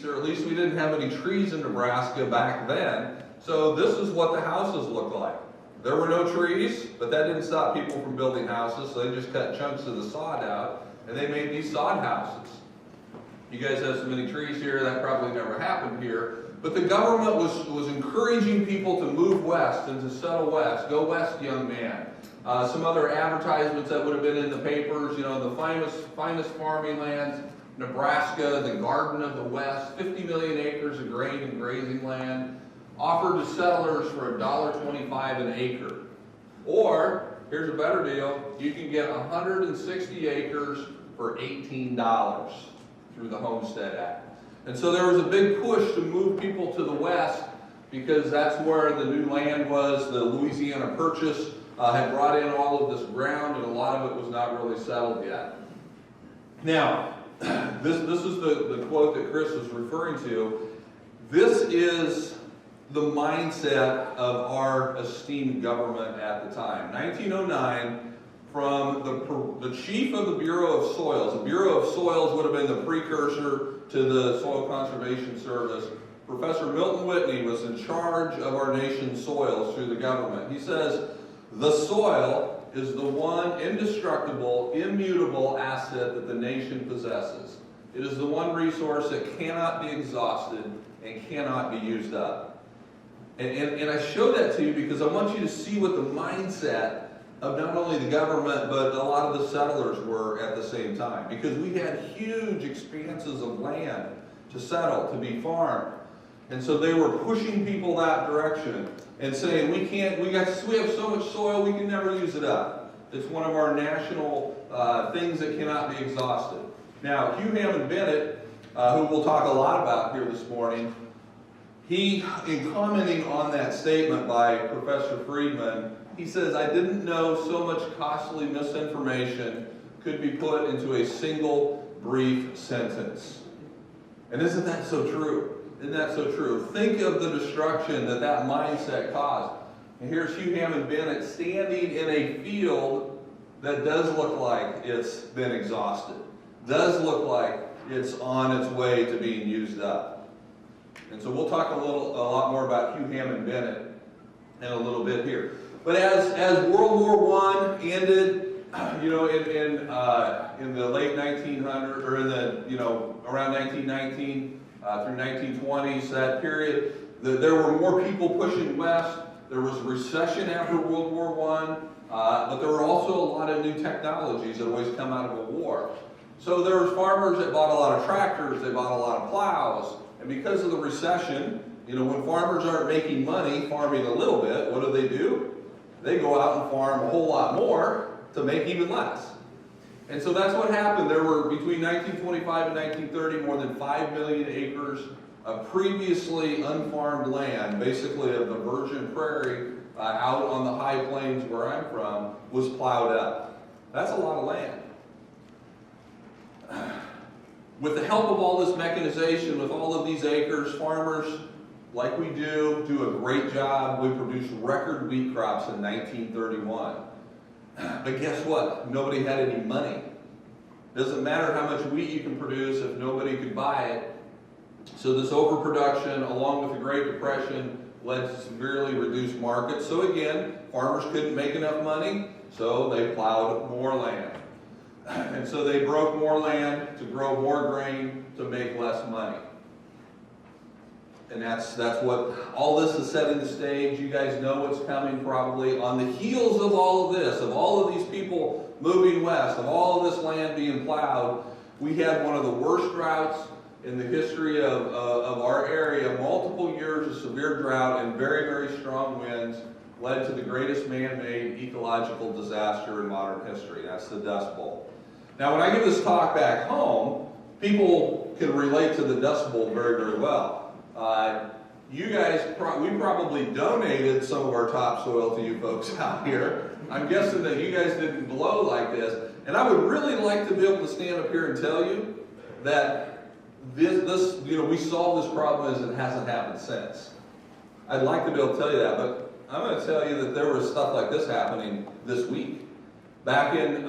trees, or at least we didn't have any trees in Nebraska back then. So this is what the houses look like. There were no trees, but that didn't stop people from building houses, so they just cut chunks of the sod out, and they made these sod houses. You guys have so many trees here, that probably never happened here. But the government was encouraging people to move west and to settle west. Go west, young man. Some other advertisements that would have been in the papers, you know, the finest farming lands, Nebraska, the Garden of the West, 50 million acres of grain and grazing land, offered to settlers for $1.25 an acre. Or, here's a better deal, you can get 160 acres for $18 through the Homestead Act. And so there was a big push to move people to the west because that's where the new land was. The Louisiana Purchase had brought in all of this ground, and a lot of it was not really settled yet. Now, this is the quote that Chris was referring to. This is the mindset of our esteemed government at the time. 1909, from the chief of the Bureau of Soils. The Bureau of Soils would have been the precursor to the Soil Conservation Service. Professor Milton Whitney was in charge of our nation's soils through the government. He says, the soil is the one indestructible, immutable asset that the nation possesses. It is the one resource that cannot be exhausted and cannot be used up. And I show that to you because I want you to see what the mindset of not only the government, but a lot of the settlers were at the same time. Because we had huge expanses of land to settle, to be farmed. And so they were pushing people that direction and saying, we have so much soil, we can never use it up. It's one of our national things that cannot be exhausted. Now, Hugh Hammond Bennett, who we'll talk a lot about here this morning, he, in commenting on that statement by Professor Friedman, he says, I didn't know so much costly misinformation could be put into a single brief sentence. And isn't that so true? Isn't that so true? Think of the destruction that that mindset caused. And here's Hugh Hammond Bennett standing in a field that does look like it's been exhausted, does look like it's on its way to being used up. And so we'll talk a lot more about Hugh Hammond Bennett in a little bit here. But as World War I ended, you know, in the late 1900s, or in the, you know, around 1919 through 1920s, that period, there were more people pushing west. There was a recession after World War I, but there were also a lot of new technologies that always come out of a war. So there was farmers that bought a lot of tractors, they bought a lot of plows, and because of the recession, you know, when farmers aren't making money farming a little bit, what do? They go out and farm a whole lot more to make even less. And so that's what happened. There were, between 1925 and 1930, more than 5 million acres of previously unfarmed land, basically of the virgin prairie out on the high plains where I'm from, was plowed up. That's a lot of land. With the help of all this mechanization, with all of these acres, farmers, like we do a great job. We produced record wheat crops in 1931. But guess what? Nobody had any money. Doesn't matter how much wheat you can produce if nobody could buy it. So this overproduction, along with the Great Depression, led to severely reduced markets. So again, farmers couldn't make enough money, so they plowed more land. And so they broke more land to grow more grain to make less money. And that's what all this is setting the stage. You guys know what's coming probably. On the heels of all of this, of all of these people moving west, of all of this land being plowed, we had one of the worst droughts in the history of our area. Multiple years of severe drought and very, very strong winds led to the greatest man-made ecological disaster in modern history. That's the Dust Bowl. Now, when I give this talk back home, people can relate to the Dust Bowl very, very well. You guys, we probably donated some of our topsoil to you folks out here. I'm guessing that you guys didn't blow like this. And I would really like to be able to stand up here and tell you that this you know, we solved this problem and it hasn't happened since. I'd like to be able to tell you that, but I'm going to tell you that there was stuff like this happening this week. Back in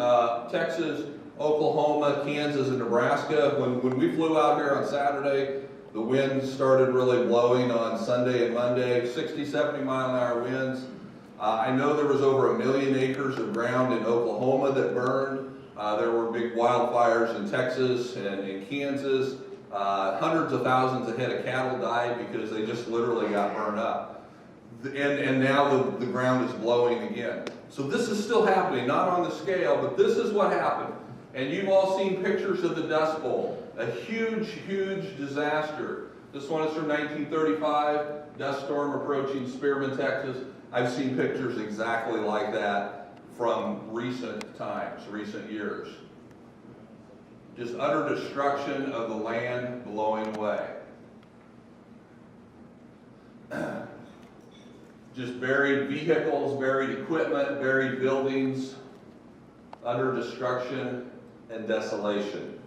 Texas, Oklahoma, Kansas, and Nebraska, when we flew out here on Saturday, The winds started really blowing on Sunday and Monday, 60, 70 mile an hour winds. I know there was over 1 million acres of ground in Oklahoma that burned. There were big wildfires in Texas and in Kansas. Hundreds of thousands of head of cattle died because they just literally got burned up. And now the ground is blowing again. So this is still happening, not on the scale, but this is what happened. And you've all seen pictures of the Dust Bowl, a huge, huge disaster. This one is from 1935, dust storm approaching Spearman, Texas. I've seen pictures exactly like that from recent times, recent years. Just utter destruction of the land blowing away. Just buried vehicles, buried equipment, buried buildings, utter destruction and desolation.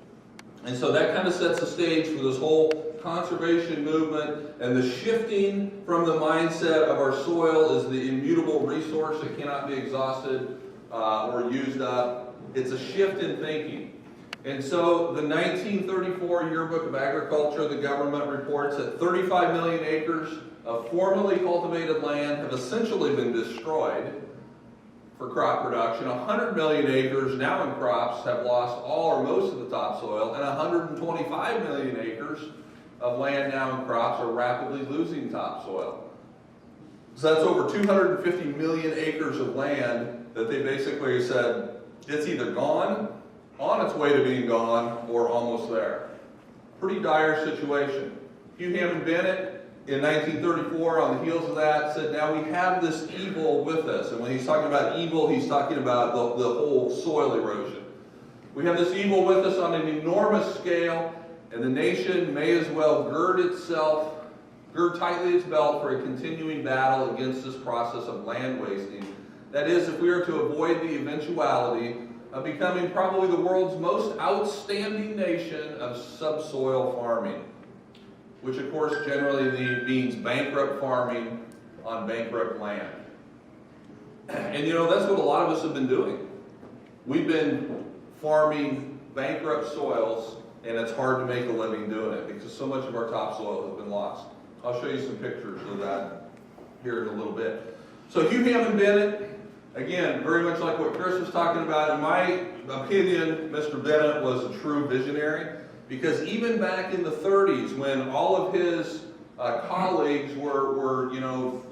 And so that kind of sets the stage for this whole conservation movement and the shifting from the mindset of our soil as the immutable resource that cannot be exhausted or used up. It's a shift in thinking. And so the 1934 Yearbook of Agriculture, the government reports that 35 million acres of formerly cultivated land have essentially been destroyed for crop production. 100 million acres now in crops have lost all or most of the topsoil, and 125 million acres of land now in crops are rapidly losing topsoil. So that's over 250 million acres of land that they basically said it's either gone, on its way to being gone, or almost there. Pretty dire situation. Hugh Hammond Bennett in 1934, on the heels of that, said, now we have this evil with us. And when he's talking about evil, he's talking about the whole soil erosion. We have this evil with us on an enormous scale, and the nation may as well gird tightly its belt for a continuing battle against this process of land wasting. That is, if we are to avoid the eventuality of becoming probably the world's most outstanding nation of subsoil farming, which of course generally means bankrupt farming on bankrupt land. And you know, that's what a lot of us have been doing. We've been farming bankrupt soils, and it's hard to make a living doing it because so much of our topsoil has been lost. I'll show you some pictures of that here in a little bit. So Hugh Hammond Bennett, again, very much like what Chris was talking about. In my opinion, Mr. Bennett was a true visionary, because even back in the 30s, when all of his colleagues were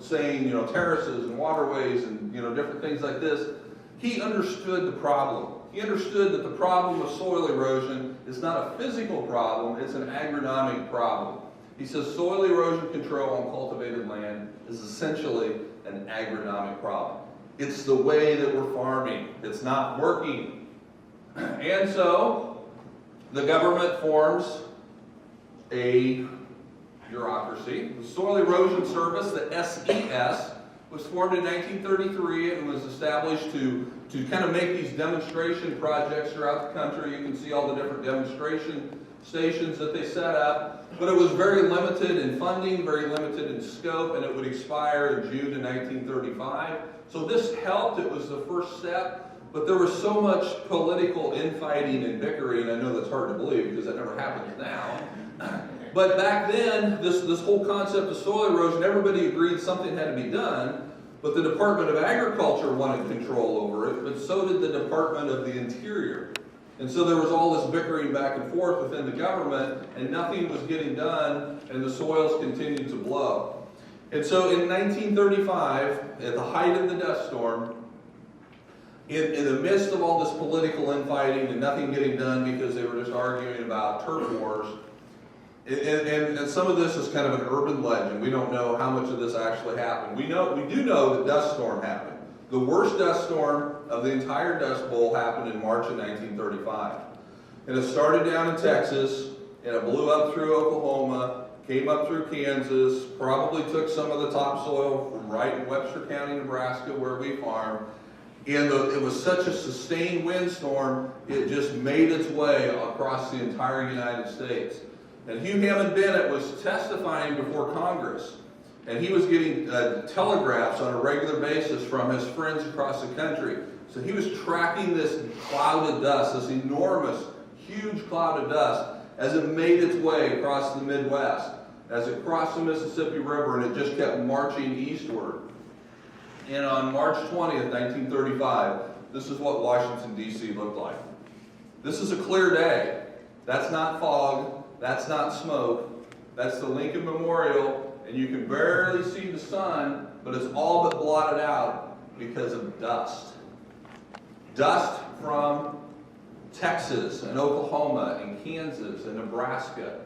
saying, terraces and waterways and, different things like this, he understood the problem. He understood that the problem of soil erosion is not a physical problem, it's an agronomic problem. He says soil erosion control on cultivated land is essentially an agronomic problem. It's the way that we're farming. It's not working. And so the government forms a bureaucracy. The Soil Erosion Service, the SES, was formed in 1933 and was established to kind of make these demonstration projects throughout the country. You can see all the different demonstration stations that they set up. But it was very limited in funding, very limited in scope, and it would expire in June of 1935. So this helped. It was the first step. But there was so much political infighting and bickering. I know that's hard to believe because that never happens now. But back then, this whole concept of soil erosion, everybody agreed something had to be done, but the Department of Agriculture wanted control over it, but so did the Department of the Interior. And so there was all this bickering back and forth within the government, and nothing was getting done, and the soils continued to blow. And so in 1935, at the height of the dust storm, in the midst of all this political infighting and nothing getting done because they were just arguing about turf wars, and some of this is kind of an urban legend. We don't know how much of this actually happened. We do know the dust storm happened. The worst dust storm of the entire Dust Bowl happened in March of 1935. And it started down in Texas, and it blew up through Oklahoma, came up through Kansas, probably took some of the topsoil from right in Webster County, Nebraska, where we farm. And it was such a sustained windstorm, it just made its way across the entire United States. And Hugh Hammond Bennett was testifying before Congress, and he was getting telegraphs on a regular basis from his friends across the country. So he was tracking this cloud of dust, this enormous, huge cloud of dust, as it made its way across the Midwest, as it crossed the Mississippi River, and it just kept marching eastward. And on March 20th, 1935, this is what Washington, D.C. looked like. This is a clear day. That's not fog. That's not smoke. That's the Lincoln Memorial, and you can barely see the sun, but it's all but blotted out because of dust. Dust from Texas and Oklahoma and Kansas and Nebraska.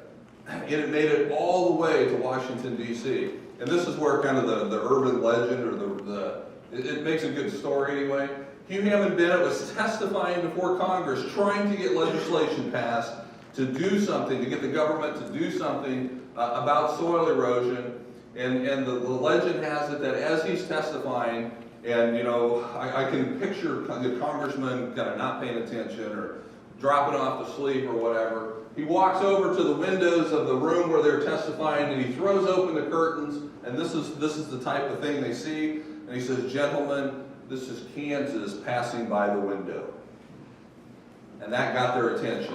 And it made it all the way to Washington, D.C. And this is where kind of the urban legend, or it makes a good story anyway. Hugh Hammond Bennett was testifying before Congress, trying to get legislation passed to do something, to get the government to do something about soil erosion. And the legend has it that as he's testifying, and you know, I can picture the congressman kind of not paying attention or dropping off to sleep or whatever. He walks over to the windows of the room where they're testifying, and he throws open the curtains, and this is the type of thing they see, and he says, "Gentlemen, this is Kansas passing by the window." And that got their attention.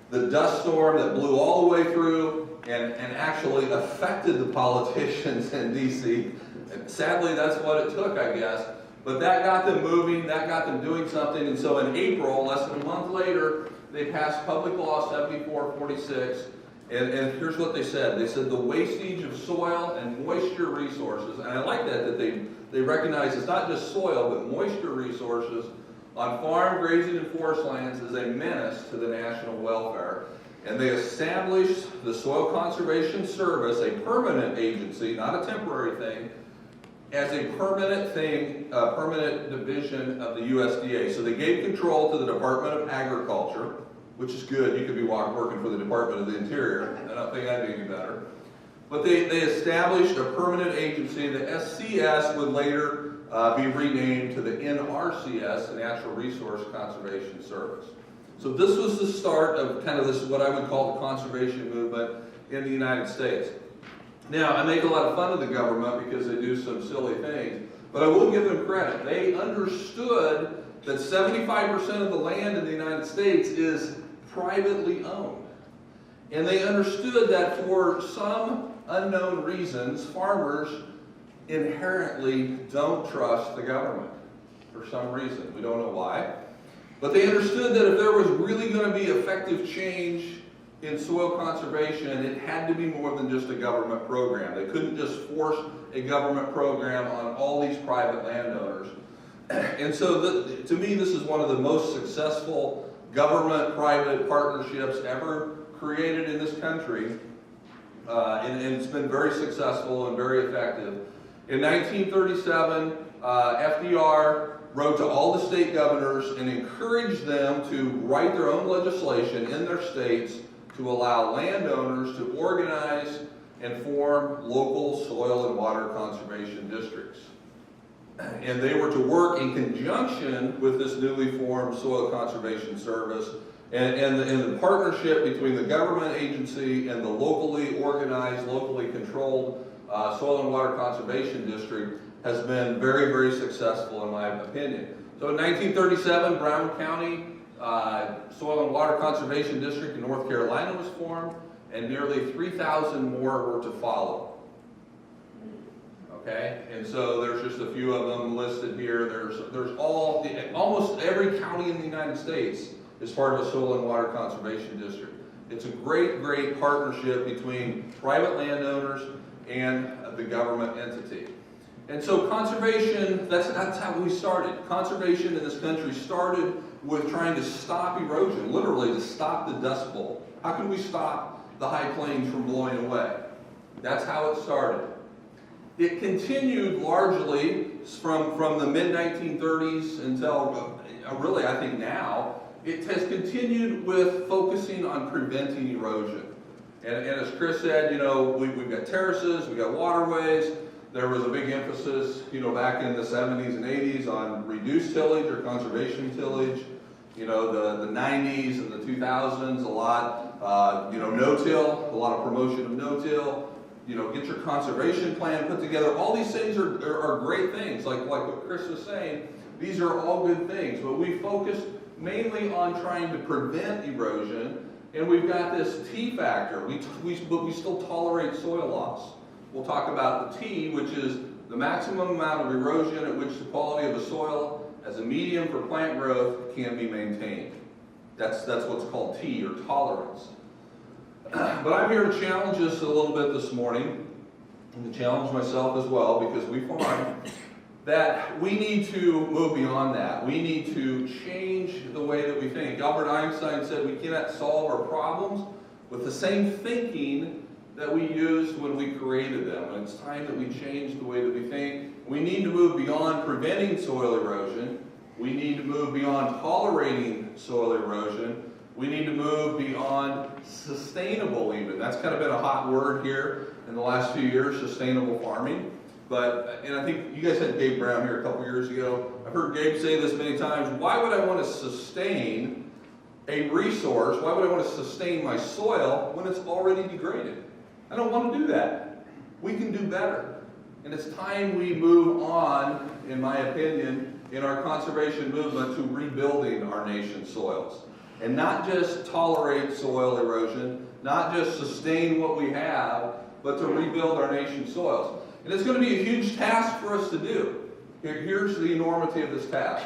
The dust storm that blew all the way through and actually affected the politicians in D.C. And sadly, that's what it took, I guess. But that got them moving, that got them doing something, and so in April, less than a month later, they passed Public Law 7446, and here's what they said. They said the wastage of soil and moisture resources, and I like that they recognize it's not just soil, but moisture resources on farm, grazing, and forest lands is a menace to the national welfare. And they established the Soil Conservation Service, a permanent agency, not a temporary thing, as a permanent thing, a permanent division of the USDA. So they gave control to the Department of Agriculture, which is good. You could be working for the Department of the Interior. I don't think that'd be any better. But they established a permanent agency. The SCS would later be renamed to the NRCS, the Natural Resource Conservation Service. So this was the start of kind of this, what I would call the conservation movement in the United States. Now, I make a lot of fun of the government because they do some silly things, but I will give them credit. They understood that 75% of the land in the United States is privately owned. And they understood that for some unknown reasons, farmers inherently don't trust the government for some reason. We don't know why. But they understood that if there was really going to be effective change in soil conservation, it had to be more than just a government program. They couldn't just force a government program on all these private landowners. And so to me, this is one of the most successful government-private partnerships ever created in this country. And it's been very successful and very effective. In 1937, FDR wrote to all the state governors and encouraged them to write their own legislation in their states to allow landowners to organize and form local soil and water conservation districts. And they were to work in conjunction with this newly formed Soil Conservation Service, and the partnership between the government agency and the locally organized, locally controlled Soil and Water Conservation District has been very, very successful in my opinion. So in 1937, Brown County Soil and Water Conservation District in North Carolina was formed, and nearly 3,000 more were to follow. Okay, and so there's just a few of them listed here. There's almost every county in the United States is part of a soil and water conservation district. It's a great, great partnership between private landowners and the government entity. And so conservation, that's how we started. Conservation in this country started with trying to stop erosion, literally to stop the Dust Bowl. How can we stop the high plains from blowing away? That's how it started. It continued largely from the mid-1930s until really I think now. It has continued with focusing on preventing erosion. And as Chris said, you know, we've got terraces, we've got waterways. There was a big emphasis, you know, back in the 70s and 80s on reduced tillage or conservation tillage. You know, the 90s and the 2000s, a lot, you know, no-till, a lot of promotion of no-till. You know, get your conservation plan put together. All these things are great things, like what Chris was saying. These are all good things, but we focused mainly on trying to prevent erosion And we've got this T factor, but we still tolerate soil loss. We'll talk about the T, which is the maximum amount of erosion at which the quality of the soil as a medium for plant growth can be maintained. That's what's called T, or tolerance. But I'm here to challenge us a little bit this morning, and to challenge myself as well, because we find that we need to move beyond that. We need to change the way that we think. Albert Einstein said we cannot solve our problems with the same thinking that we used when we created them. And it's time that we change the way that we think. We need to move beyond preventing soil erosion. We need to move beyond tolerating soil erosion. We need to move beyond sustainable even. That's kind of been a hot word here in the last few years, sustainable farming. And I think you guys had Gabe Brown here a couple years ago. I've heard Gabe say this many times. Why would I want to sustain a resource? Why would I want to sustain my soil when it's already degraded? I don't want to do that. We can do better. And it's time we move on, in my opinion, in our conservation movement to rebuilding our nation's soils. And not just tolerate soil erosion, not just sustain what we have, but to rebuild our nation's soils. And it's going to be a huge task for us to do. Here's the enormity of this task,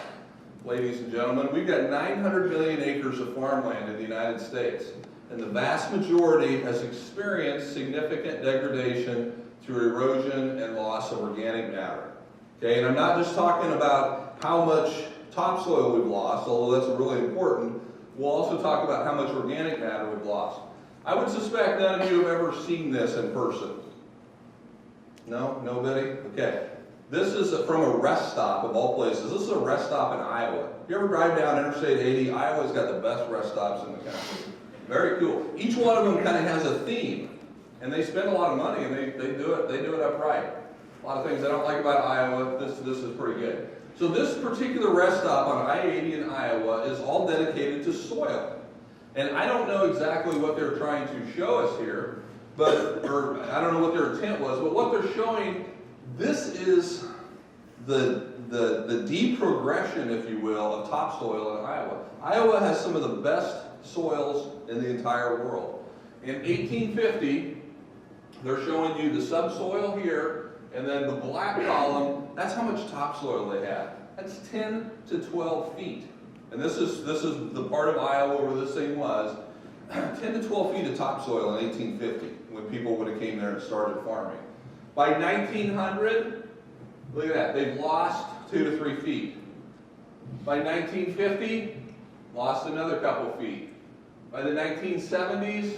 ladies and gentlemen. We've got 900 million acres of farmland in the United States, and the vast majority has experienced significant degradation through erosion and loss of organic matter. Okay, and I'm not just talking about how much topsoil we've lost, although that's really important. We'll also talk about how much organic matter we've lost. I would suspect none of you have ever seen this in person. No? Nobody? Okay. This is from a rest stop of all places. This is a rest stop in Iowa. If you ever drive down Interstate 80, Iowa's got the best rest stops in the country. Very cool. Each one of them kind of has a theme, and they spend a lot of money, and they do it upright. A lot of things I don't like about Iowa. This is pretty good. So this particular rest stop on I-80 in Iowa is all dedicated to soil. And I don't know exactly what they're trying to show us here, or I don't know what their intent was, but what they're showing, this is the deprogression, if you will, of topsoil in Iowa. Iowa has some of the best soils in the entire world. In 1850, they're showing you the subsoil here, and then the black column, that's how much topsoil they had. That's 10 to 12 feet. And this is the part of Iowa where this thing was. 10 to 12 feet of topsoil in 1850, when people would have came there and started farming. By 1900, look at that, they've lost 2 to 3 feet. By 1950, lost another couple feet. By the 1970s,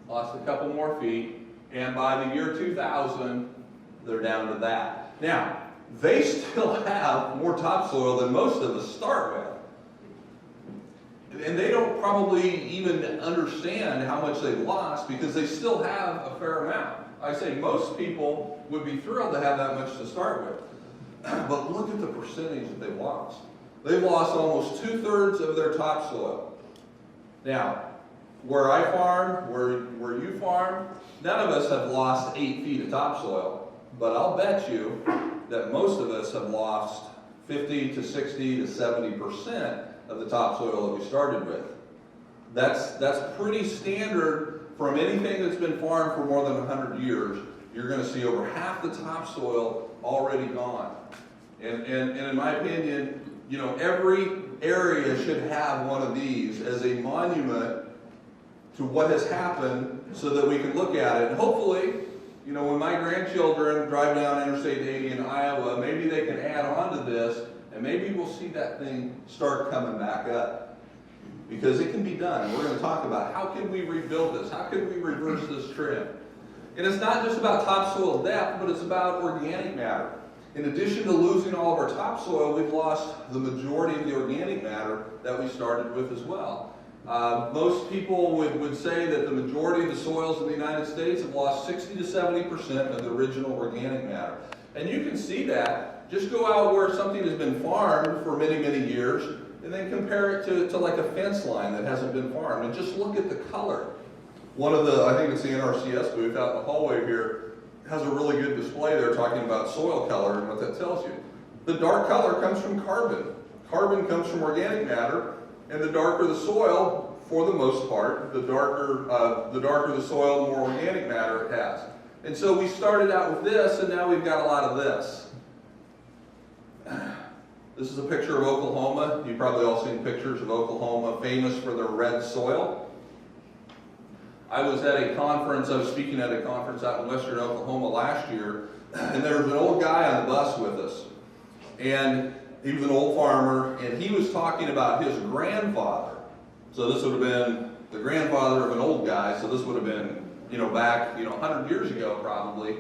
lost a couple more feet. And by the year 2000, they're down to that. Now, they still have more topsoil than most of us start with. And they don't probably even understand how much they've lost because they still have a fair amount. I say most people would be thrilled to have that much to start with. But look at the percentage that they've lost. They've lost almost 2/3 of their topsoil. Now, where I farm, where you farm, none of us have lost 8 feet of topsoil, but I'll bet you that most of us have lost 50 to 60 to 70% of the topsoil that we started with. That's pretty standard from anything that's been farmed for more than 100 years. You're going to see over half the topsoil already gone. And in my opinion, you know, every area should have one of these as a monument to what has happened so that we can look at it. And hopefully, you know, when my grandchildren drive down Interstate 80 in Iowa, maybe they can add on to this, and maybe we'll see that thing start coming back up. Because it can be done. And we're going to talk about how can we rebuild this? How can we reverse this trend? And it's not just about topsoil depth, but it's about organic matter. In addition to losing all of our topsoil, we've lost the majority of the organic matter that we started with as well. Most people would say that the majority of the soils in the United States have lost 60 to 70% of the original organic matter. And you can see that. Just go out where something has been farmed for many, many years, and then compare it to like a fence line that hasn't been farmed, and just look at the color. One of the, I think it's the NRCS booth out in the hallway here, has a really good display there talking about soil color and what that tells you. The dark color comes from carbon. Carbon comes from organic matter, and the darker the soil, for the most part. The darker the soil, the more organic matter it has. And so we started out with this, and now we've got a lot of this. This is a picture of Oklahoma. You've probably all seen pictures of Oklahoma, famous for their red soil. I was speaking at a conference out in western Oklahoma last year, and there was an old guy on the bus with us. And he was an old farmer, and he was talking about his grandfather. So this would have been the grandfather of an old guy, so this would have been, back, 100 years ago probably.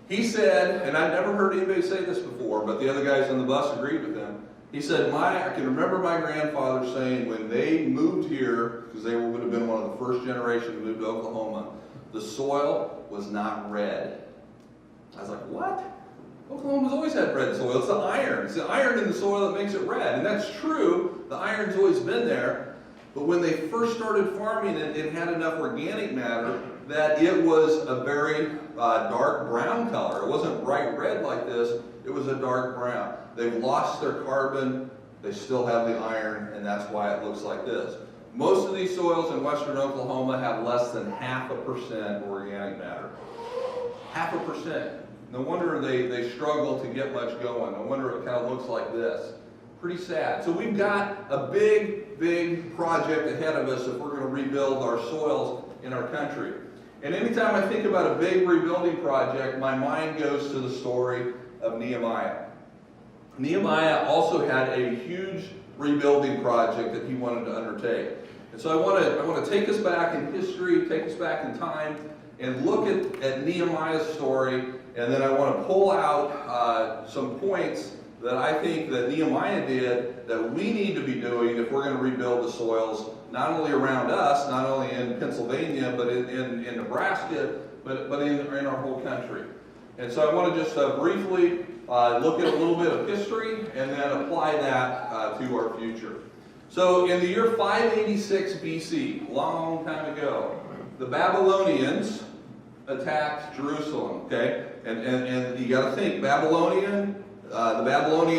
He said, and I'd never heard anybody say this before, but the other guys on the bus agreed with him. He said, I can remember my grandfather saying when they moved here, because they would have been one of the first generation to move to Oklahoma, the soil was not red. I was like, what? Oklahoma's always had red soil. It's the iron. It's the iron in the soil that makes it red. And that's true. The iron's always been there. But when they first started farming it, it had enough organic matter that it was a very dark brown color. It wasn't bright red like this. It was a dark brown. They've lost their carbon. They still have the iron, and that's why it looks like this. Most of these soils in western Oklahoma have less than 0.5% organic matter. 0.5%. No wonder they struggle to get much going. No wonder it kind of looks like this. Pretty sad. So we've got a big, big project ahead of us if we're going to rebuild our soils in our country. And anytime I think about a big rebuilding project, my mind goes to the story of Nehemiah. Nehemiah also had a huge rebuilding project that he wanted to undertake. And so I want to take us back in history, take us back in time, and look at Nehemiah's story, and then I want to pull out some points that I think that Nehemiah did that we need to be doing if we're going to rebuild the soils, not only around us, not only in Pennsylvania, but in Nebraska, but in our whole country. And so I want to just briefly look at a little bit of history and then apply that to our future. So in the year 586 BC, long time ago, the Babylonians attacked Jerusalem, okay? And you got to think, the Babylonian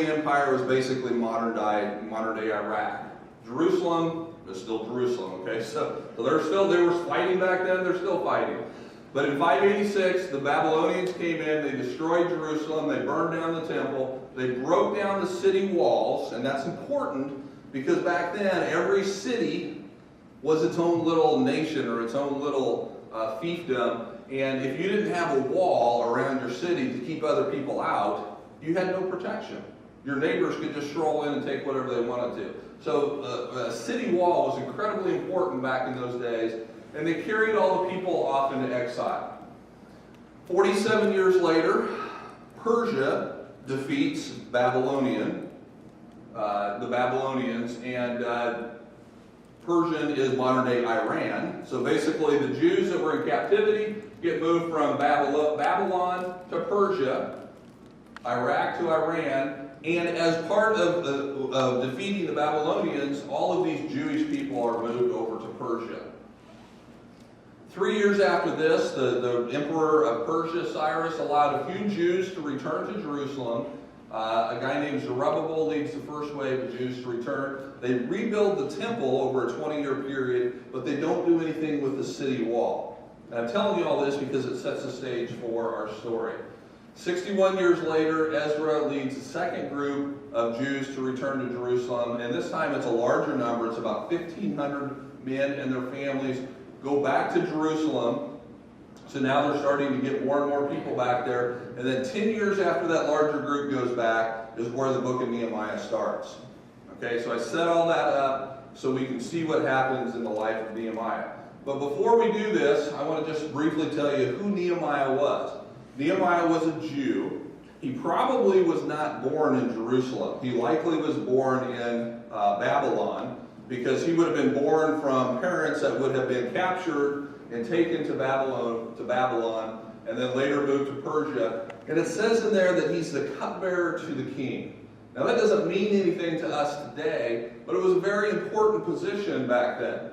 Empire was basically modern day Iraq. Jerusalem is still Jerusalem, okay? So they were fighting back then, they're still fighting. But in 586, the Babylonians came in, they destroyed Jerusalem, they burned down the temple, they broke down the city walls, and that's important because back then every city was its own little nation or its own little fiefdom, and if you didn't have a wall around your city to keep other people out, you had no protection. Your neighbors could just stroll in and take whatever they wanted to. So a city wall was incredibly important back in those days, and they carried all the people off into exile. 47 years later, Persia defeats the Babylonians, and Persian is modern-day Iran. So basically, the Jews that were in captivity get moved from Babylon to Persia, Iraq to Iran, and as part of defeating the Babylonians, all of these Jewish people are moved over to Persia. 3 years after this, the emperor of Persia, Cyrus, allowed a few Jews to return to Jerusalem. A guy named Zerubbabel leads the first wave of Jews to return. They rebuild the temple over a 20-year period, but they don't do anything with the city wall. And I'm telling you all this because it sets the stage for our story. 61 years later, Ezra leads the second group of Jews to return to Jerusalem, and this time it's a larger number. It's about 1,500 men and their families go back to Jerusalem. So now they're starting to get more and more people back there. And then 10 years after that larger group goes back is where the book of Nehemiah starts. Okay, so I set all that up so we can see what happens in the life of Nehemiah. But before we do this, I want to just briefly tell you who Nehemiah was. Nehemiah was a Jew. He probably was not born in Jerusalem. He likely was born in Babylon, because he would have been born from parents that would have been captured and taken to Babylon, and then later moved to Persia. And it says in there that he's the cupbearer to the king. Now that doesn't mean anything to us today, but it was a very important position back then.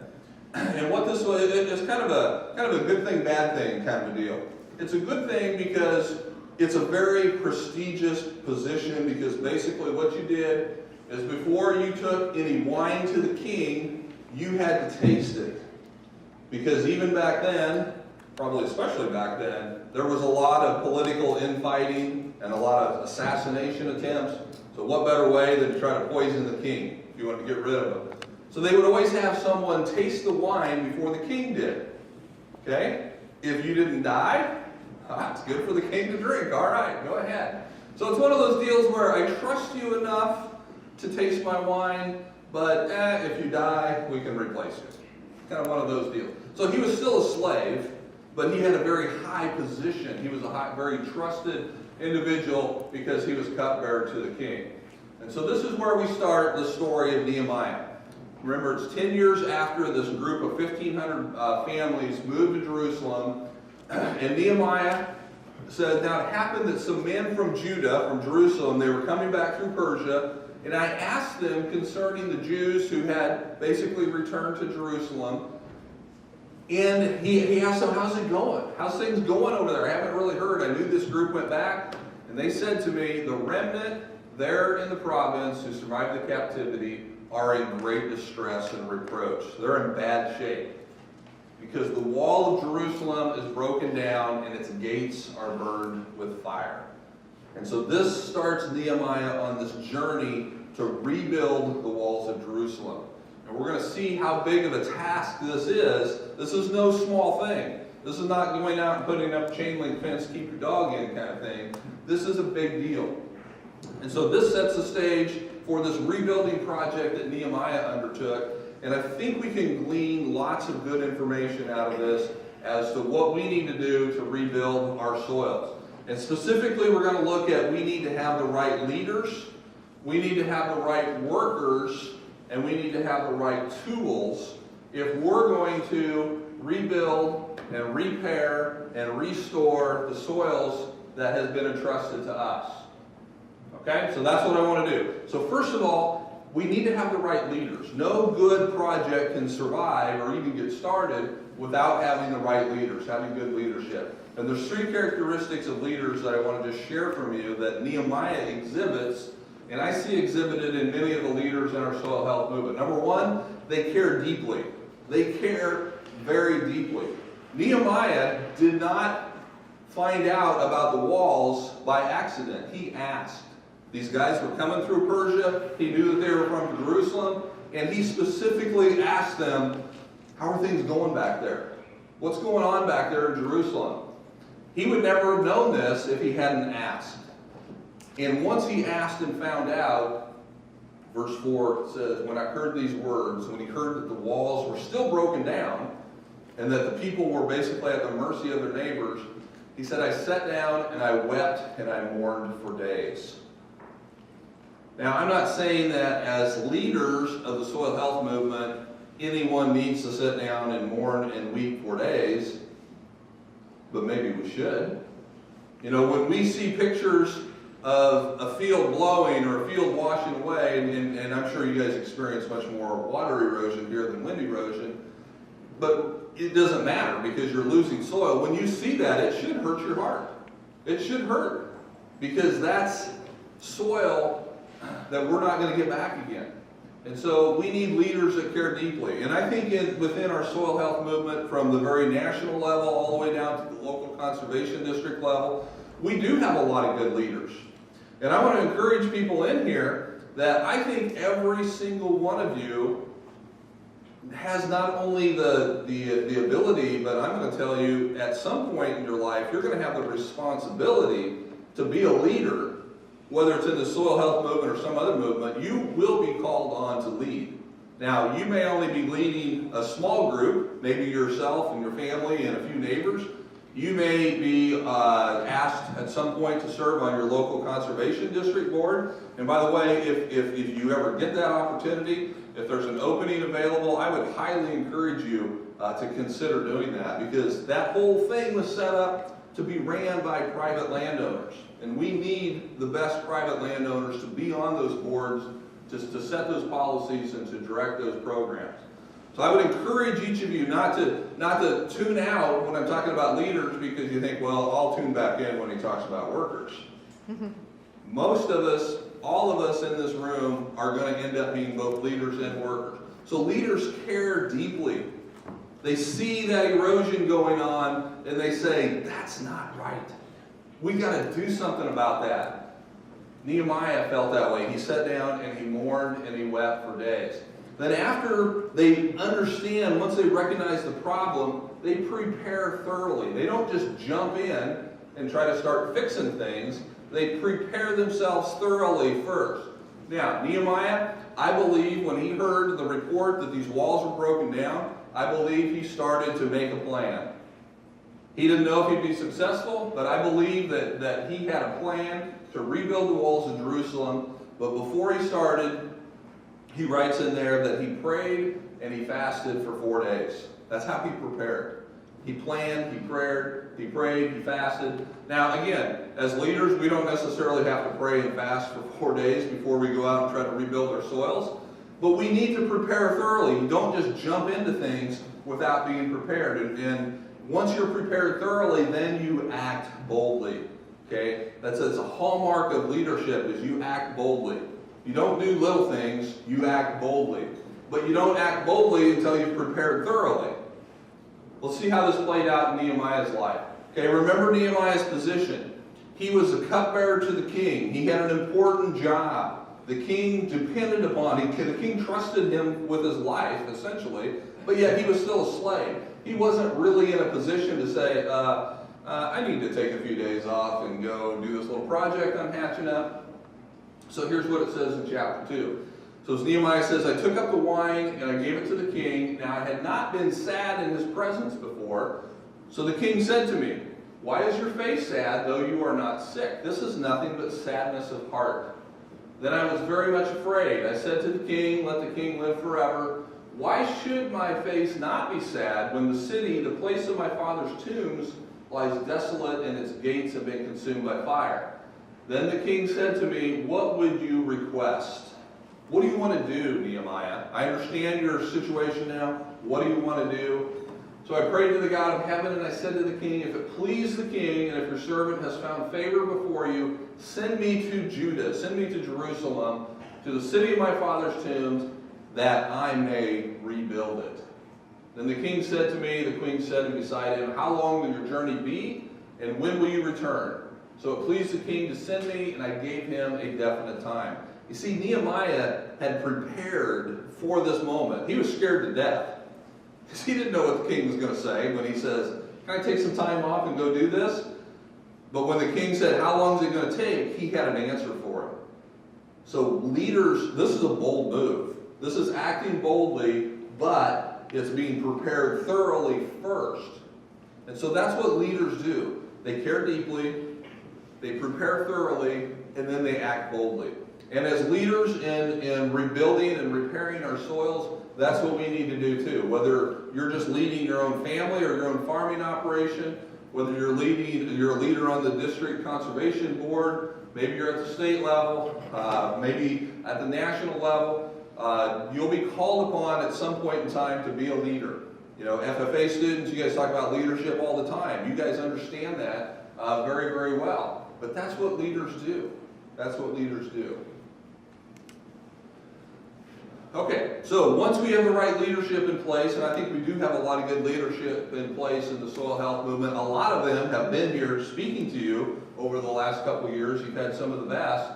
And what this was, it's kind of a good thing, bad thing kind of deal. It's a good thing because it's a very prestigious position, because basically what you did is before you took any wine to the king, you had to taste it. Because even back then, probably especially back then, there was a lot of political infighting and a lot of assassination attempts. So what better way than to try to poison the king if you wanted to get rid of him? So they would always have someone taste the wine before the king did. Okay? If you didn't die, it's good for the king to drink. All right, go ahead. So it's one of those deals where I trust you enough to taste my wine, but if you die, we can replace you. Kind of one of those deals. So he was still a slave, but he had a very high position. He was a very trusted individual because he was cupbearer to the king. And so this is where we start the story of Nehemiah. Remember, it's 10 years after this group of 1,500 families moved to Jerusalem, and Nehemiah said, now it happened that some men from Judah, from Jerusalem, they were coming back through Persia, and I asked them concerning the Jews who had basically returned to Jerusalem. And he asked them, how's it going? How's things going over there? I haven't really heard. I knew this group went back. And they said to me, the remnant there in the province who survived the captivity are in great distress and reproach. They're in bad shape. Because the wall of Jerusalem is broken down and its gates are burned with fire. And so this starts Nehemiah on this journey to rebuild the walls of Jerusalem. And we're going to see how big of a task this is. This is no small thing. This is not going out and putting up chain link fence, keep your dog in kind of thing. This is a big deal. And so this sets the stage for this rebuilding project that Nehemiah undertook. And I think we can glean lots of good information out of this as to what we need to do to rebuild our soils. And specifically, we're going to look at we need to have the right leaders, we need to have the right workers, and we need to have the right tools if we're going to rebuild and repair and restore the soils that has been entrusted to us. Okay, so that's what I want to do. So first of all, we need to have the right leaders. No good project can survive or even get started without having the right leaders, having good leadership. And there's three characteristics of leaders that I want to just share from you that Nehemiah exhibits, and I see exhibited in many of the leaders in our soil health movement. Number one, they care deeply. They care very deeply. Nehemiah did not find out about the walls by accident. He asked. These guys were coming through Persia. He knew that they were from Jerusalem, and he specifically asked them, how are things going back there? What's going on back there in Jerusalem? He would never have known this if he hadn't asked. And once he asked and found out, verse 4 says, when I heard these words, when he heard that the walls were still broken down, and that the people were basically at the mercy of their neighbors, he said, I sat down and I wept and I mourned for days. Now, I'm not saying that as leaders of the soil health movement, anyone needs to sit down and mourn and weep for days, but maybe we should. You know, when we see pictures of a field blowing or a field washing away, and I'm sure you guys experience much more water erosion here than wind erosion, but it doesn't matter because you're losing soil. When you see that, it should hurt your heart. It should hurt because that's soil that we're not going to get back again. And so we need leaders that care deeply. And I think within our soil health movement, from the very national level all the way down to the local conservation district level, we do have a lot of good leaders. And I want to encourage people in here that I think every single one of you has not only the ability, but I'm going to tell you at some point in your life, you're going to have the responsibility to be a leader. Whether it's in the soil health movement or some other movement, you will be called on to lead. Now, you may only be leading a small group, maybe yourself and your family and a few neighbors. You may be asked at some point to serve on your local conservation district board. And by the way, if you ever get that opportunity, if there's an opening available, I would highly encourage you to consider doing that, because that whole thing was set up to be ran by private landowners. And we need the best private landowners to be on those boards just to set those policies and to direct those programs. So I would encourage each of you not to tune out when I'm talking about leaders because you think, well, I'll tune back in when he talks about workers. Most of us, all of us in this room are going to end up being both leaders and workers. So leaders care deeply. They see that erosion going on, and they say, that's not right. We got to do something about that. Nehemiah felt that way. He sat down and he mourned and he wept for days. Then after they understand, once they recognize the problem, they prepare thoroughly. They don't just jump in and try to start fixing things. They prepare themselves thoroughly first. Now, Nehemiah, I believe when he heard the report that these walls were broken down, I believe he started to make a plan. He didn't know if he'd be successful, but I believe that he had a plan to rebuild the walls of Jerusalem. But before he started, he writes in there that he prayed and he fasted for 4 days. That's how he prepared. He planned, he prayed, he fasted. Now again, as leaders, we don't necessarily have to pray and fast for 4 days before we go out and try to rebuild our soils. But we need to prepare thoroughly. You don't just jump into things without being prepared. And once you're prepared thoroughly, then you act boldly. Okay? That's a hallmark of leadership, is you act boldly. You don't do little things, you act boldly. But you don't act boldly until you've prepared thoroughly. We'll see how this played out in Nehemiah's life. Okay, remember Nehemiah's position. He was a cupbearer to the king. He had an important job. The king depended upon him. The king trusted him with his life, essentially, but yet he was still a slave. He wasn't really in a position to say, I need to take a few days off and go do this little project I'm hatching up. So here's what it says in chapter 2. So as Nehemiah says, I took up the wine and I gave it to the king. Now I had not been sad in his presence before. So the king said to me, why is your face sad, though you are not sick? This is nothing but sadness of heart. Then I was very much afraid. I said to the king, let the king live forever. Why should my face not be sad when the city, the place of my father's tombs, lies desolate and its gates have been consumed by fire? Then the king said to me, what would you request? What do you want to do, Nehemiah? I understand your situation now. What do you want to do? So I prayed to the God of heaven, and I said to the king, if it please the king, and if your servant has found favor before you, send me to Judah, send me to Jerusalem, to the city of my father's tombs, that I may rebuild it. Then the king said to me, the queen said beside him, how long will your journey be, and when will you return? So it pleased the king to send me, and I gave him a definite time. You see, Nehemiah had prepared for this moment. He was scared to death, because he didn't know what the king was going to say when he says, can I take some time off and go do this? But when the king said, how long is it going to take? He had an answer for him. So leaders, this is a bold move. This is acting boldly, but it's being prepared thoroughly first. And so that's what leaders do. They care deeply, they prepare thoroughly, and then they act boldly. And as leaders in rebuilding and repairing our soils, that's what we need to do too. Whether you're just leading your own family or your own farming operation, whether you're a leader on the district conservation board, maybe you're at the state level, maybe at the national level, you'll be called upon at some point in time to be a leader. You know, FFA students, you guys talk about leadership all the time. You guys understand that very, very well. But that's what leaders do. That's what leaders do. Okay, so once we have the right leadership in place, and I think we do have a lot of good leadership in place in the soil health movement, a lot of them have been here speaking to you over the last couple of years. You've had some of the best.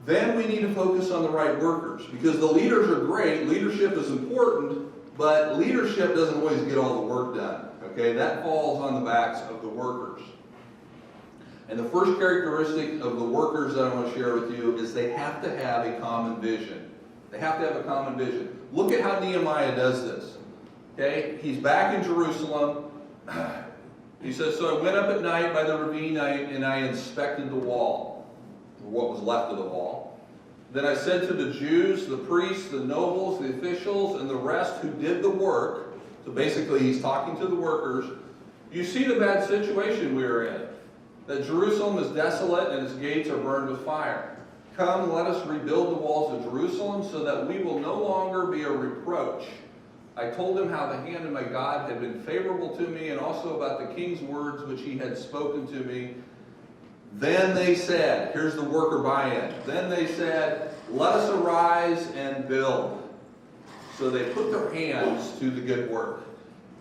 Then we need to focus on the right workers, because the leaders are great, leadership is important, but leadership doesn't always get all the work done. Okay, that falls on the backs of the workers. And the first characteristic of the workers that I want to share with you is they have to have a common vision. They have to have a common vision. Look at how Nehemiah does this. Okay, he's back in Jerusalem. He says, so I went up at night by the ravine and I inspected the wall, or what was left of the wall. Then I said to the Jews, the priests, the nobles, the officials, and the rest who did the work, so basically he's talking to the workers, you see the bad situation we are in, that Jerusalem is desolate and its gates are burned with fire. Come, let us rebuild the walls of Jerusalem so that we will no longer be a reproach. I told them how the hand of my God had been favorable to me, and also about the king's words which he had spoken to me. Then they said, here's the worker buy-in. Then they said, let us arise and build. so they put their hands to the good work.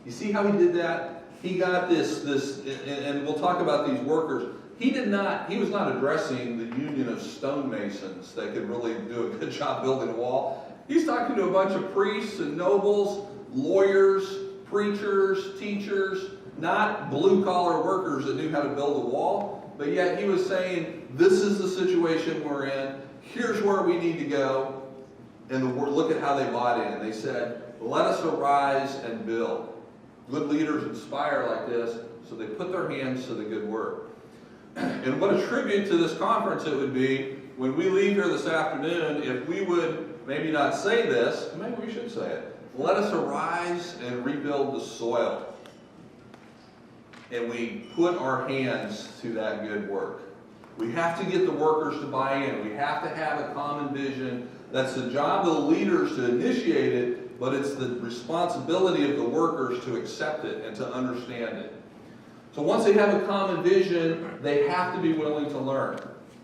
You see how he did that? He got this, and we'll talk about these workers. He was not addressing the union of stonemasons that could really do a good job building a wall. He's talking to a bunch of priests and nobles, lawyers, preachers, teachers, not blue-collar workers that knew how to build a wall, but yet he was saying, this is the situation we're in, here's where we need to go, and look at how they bought in. They said, let us arise and build. Good leaders inspire like this, so they put their hands to the good work. And what a tribute to this conference it would be when we leave here this afternoon, if we would maybe not say this, maybe we should say it. Let us arise and rebuild the soil. And we put our hands to that good work. We have to get the workers to buy in. We have to have a common vision. That's the job of the leaders to initiate it, but it's the responsibility of the workers to accept it and to understand it. So once they have a common vision, they have to be willing to learn.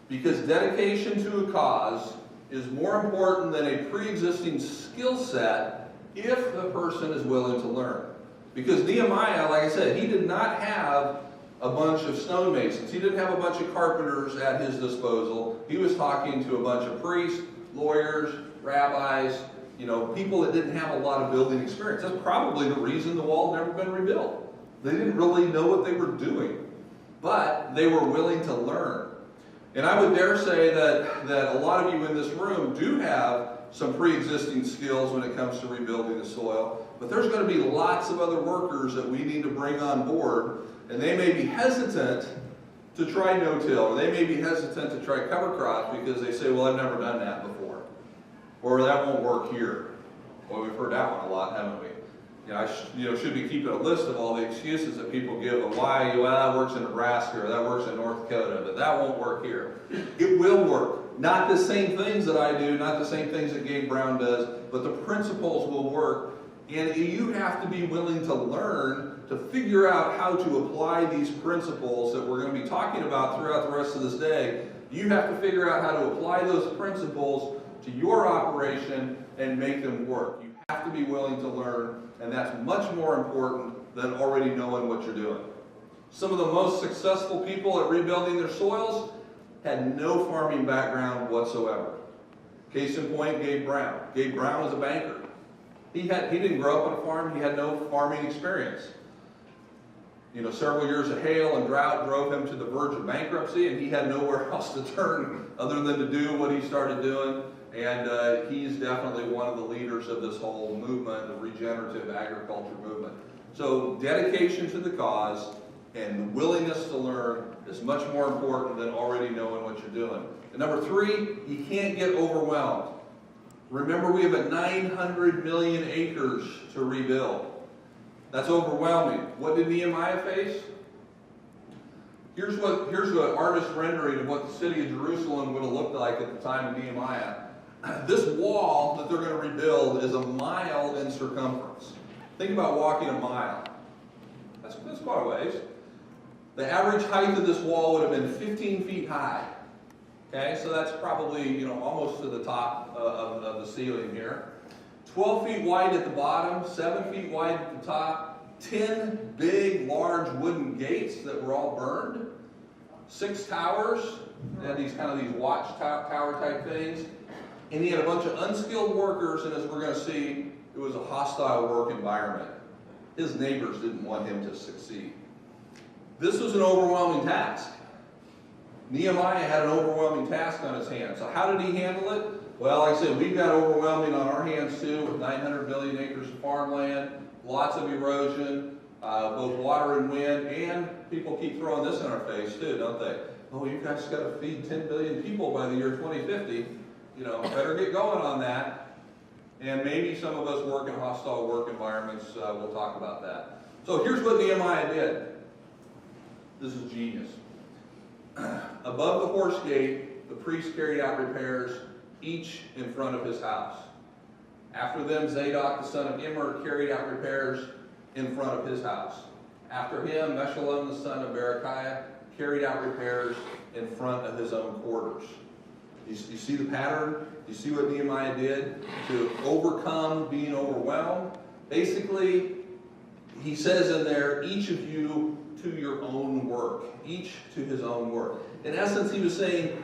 Because dedication to a cause is more important than a pre-existing skill set if the person is willing to learn. Because Nehemiah, like I said, he did not have a bunch of stonemasons. He didn't have a bunch of carpenters at his disposal. He was talking to a bunch of priests, lawyers, rabbis, people that didn't have a lot of building experience. That's probably the reason the wall had never been rebuilt. They didn't really know what they were doing, but they were willing to learn. And I would dare say that a lot of you in this room do have some pre-existing skills when it comes to rebuilding the soil, but there's going to be lots of other workers that we need to bring on board, and they may be hesitant to try no-till, or they may be hesitant to try cover crops because they say, well, I've never done that before, or that won't work here. Well, we've heard that one a lot, haven't we? I should be keeping a list of all the excuses that people give of why, that works in Nebraska or that works in North Dakota, but that won't work here. It will work. Not the same things that I do, not the same things that Gabe Brown does, but the principles will work. And you have to be willing to learn to figure out how to apply these principles that we're going to be talking about throughout the rest of this day. You have to figure out how to apply those principles to your operation and make them work. You have to be willing to learn. And that's much more important than already knowing what you're doing. Some of the most successful people at rebuilding their soils had no farming background whatsoever. Case in point, Gabe Brown. Gabe Brown was a banker. He didn't grow up on a farm. He had no farming experience. Several years of hail and drought drove him to the verge of bankruptcy, and he had nowhere else to turn other than to do what he started doing. And he's definitely one of the leaders of this whole movement, the regenerative agriculture movement. So dedication to the cause and willingness to learn is much more important than already knowing what you're doing. And number 3, you can't get overwhelmed. Remember, we have 900 million acres to rebuild. That's overwhelming. What did Nehemiah face? Here's an artist rendering of what the city of Jerusalem would have looked like at the time of Nehemiah. This wall that they're going to rebuild is a mile in circumference. Think about walking a mile. That's quite a ways. The average height of this wall would have been 15 feet high. Okay, so that's probably almost to the top of the ceiling here. 12 feet wide at the bottom, 7 feet wide at the top, 10 big, large wooden gates that were all burned, 6 towers, they had these watch tower type things. And he had a bunch of unskilled workers, and as we're going to see, it was a hostile work environment. His neighbors didn't want him to succeed. This was an overwhelming task. Nehemiah had an overwhelming task on his hands. So how did he handle it? Well, like I said, we've got overwhelming on our hands too, with 900 million acres of farmland, lots of erosion, both water and wind, and people keep throwing this in our face too, don't they? Oh, you guys got to feed 10 billion people by the year 2050. Better get going on that. And maybe some of us work in hostile work environments. We'll talk about that. So here's what Nehemiah did. This is genius. Above the horse gate, the priests carried out repairs, each in front of his house. After them, Zadok, the son of Immer, carried out repairs in front of his house. After him, Meshullam, the son of Berechiah, carried out repairs in front of his own quarters. You see the pattern? You see what Nehemiah did to overcome being overwhelmed? Basically, he says in there, each of you to your own work. Each to his own work. In essence, he was saying,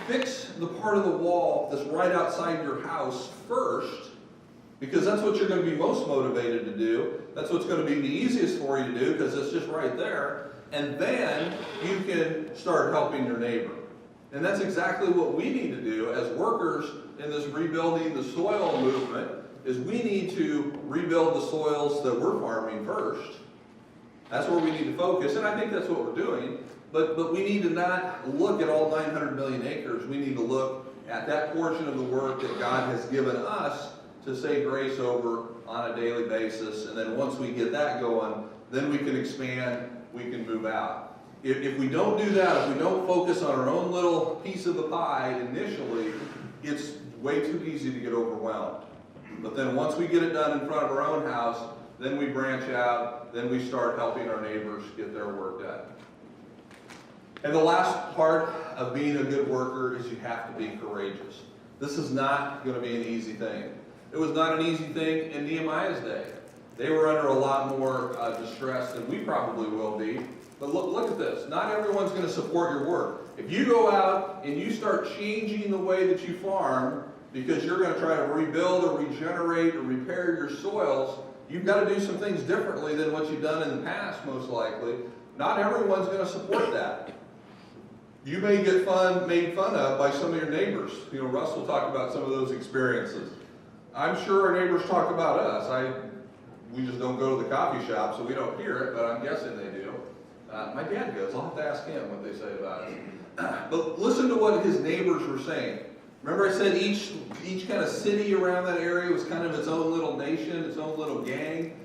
fix the part of the wall that's right outside your house first, because that's what you're going to be most motivated to do. That's what's going to be the easiest for you to do, because it's just right there. And then you can start helping your neighbor. And that's exactly what we need to do as workers in this rebuilding the soil movement, is we need to rebuild the soils that we're farming first. That's where we need to focus, and I think that's what we're doing. But we need to not look at all 900 million acres. We need to look at that portion of the work that God has given us to say grace over on a daily basis. And then once we get that going, then we can expand, we can move out. If we don't do that, if we don't focus on our own little piece of the pie initially, it's way too easy to get overwhelmed. But then once we get it done in front of our own house, then we branch out, then we start helping our neighbors get their work done. And the last part of being a good worker is you have to be courageous. This is not going to be an easy thing. It was not an easy thing in Nehemiah's day. They were under a lot more distress than we probably will be. But look at this. Not everyone's going to support your work. If you go out and you start changing the way that you farm because you're going to try to rebuild or regenerate or repair your soils, you've got to do some things differently than what you've done in the past, most likely. Not everyone's going to support that. You may get made fun of by some of your neighbors. You know, Russ will talk about some of those experiences. I'm sure our neighbors talk about us. We just don't go to the coffee shop, so we don't hear it, but I'm guessing they do. My dad goes. I'll have to ask him what they say about it. But listen to what his neighbors were saying. Remember I said each kind of city around that area was kind of its own little nation, its own little gang?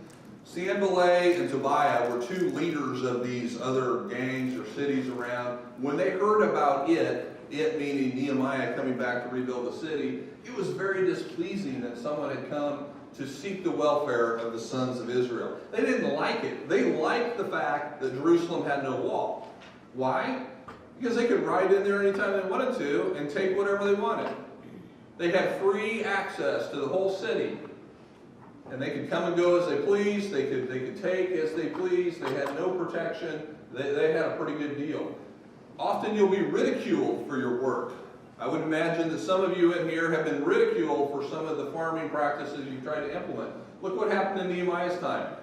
Sanballat and Tobiah were two leaders of these other gangs or cities around. When they heard about it meaning Nehemiah coming back to rebuild the city, it was very displeasing that someone had come to seek the welfare of the sons of Israel. They didn't like it. They liked the fact that Jerusalem had no wall. Why? Because they could ride in there anytime they wanted to and take whatever they wanted. They had free access to the whole city. And they could come and go as they pleased. They could take as they pleased. They had no protection. They had a pretty good deal. Often you'll be ridiculed for your work. I would imagine that some of you in here have been ridiculed for some of the farming practices you tried to implement. Look what happened in Nehemiah's time.